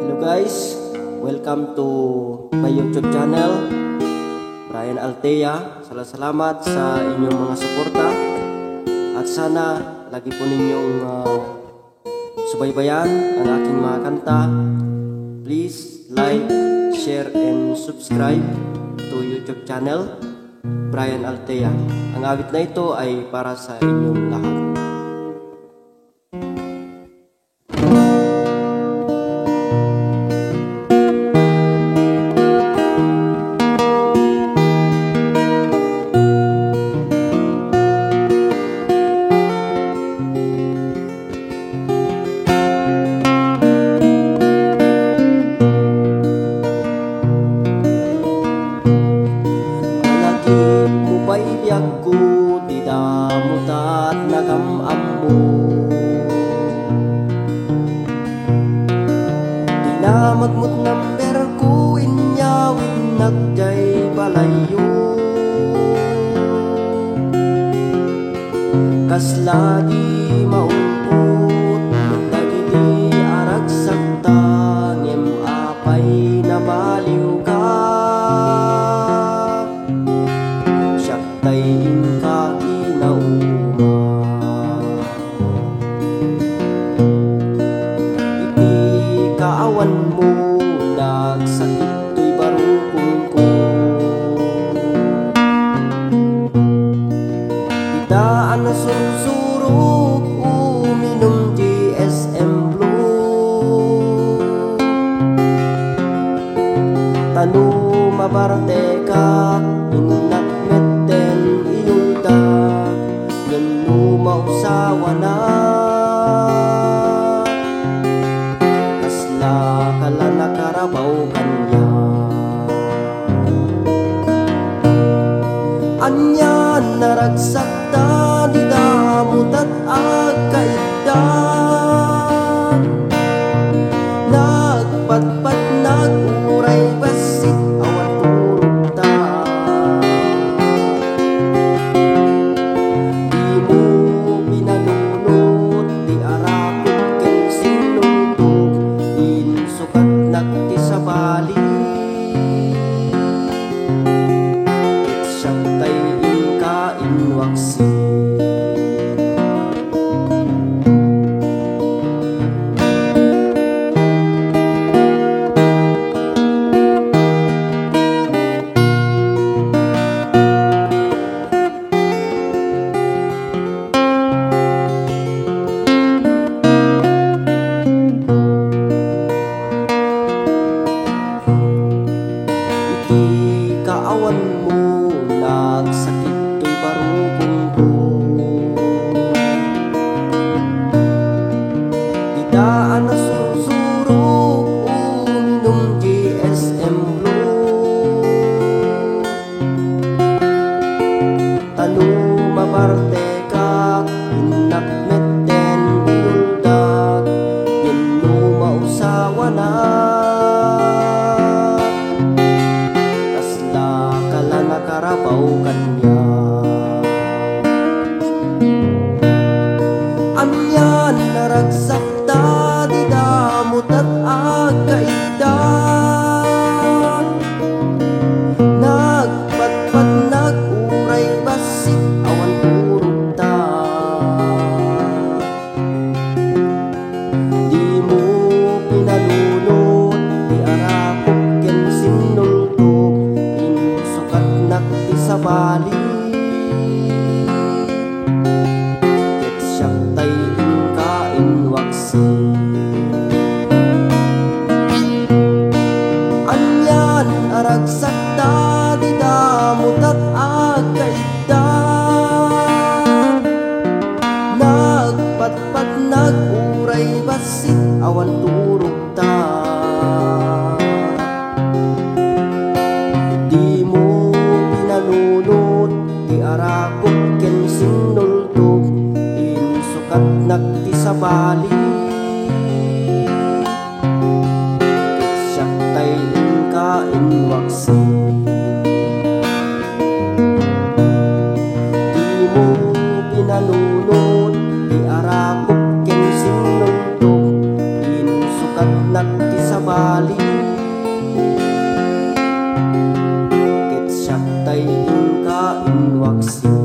Hello guys, welcome to my YouTube channel, Brian Altea. Salamat sa inyong mga suporta at sana lagi po ninyong subaybayan ang aking mga kanta. Please like, share, and subscribe to YouTube channel, Brian Altea. Ang awit na ito ay para sa inyong lahat. Paibiag ko, di damot at nagamam mo. Di na magmut number ko, inyawin nagday balayo. Kas lagi maumpot, lagi di arag sakta, ngem apay na baliw ka. Tayin ka ginauma, iti kaawan mo, nagsakit to'y barukong ko. Didaan na sursurog, uminom GSM Blue. Tanu mabarte ka, mausawa na kasla kala nakarabaw kanya. Anyan naragsakta di damot at agkaidan, nagpatpat naguray basit awan purugta. Kaawan mo, nagsakit to'y barukong ko. Didaan na susurog, uminom GSM Blue. Tanu mabarte ka, inakmeten buldag, yun mausawa na. Nakarabaw kanya. Anyan naragsakta di damot at agkaidan, nagpatpat naguray basit awan purugta. Di mo pinalunod, di arakok ken sinultog, di sa bali. Ket siyak tayin kain waksi. Anyan aragsakta di damot at agkaidan, nagpatpat naguray basit awan turugta. Di mo pinalunod, di arakot ken sinultog, insukat nagti sa bali. Siyak tayin kain waksi. Di mo pinalunod, di arakot ken sinultog, insukat nagti sa bali ket siya tay in ka in waksin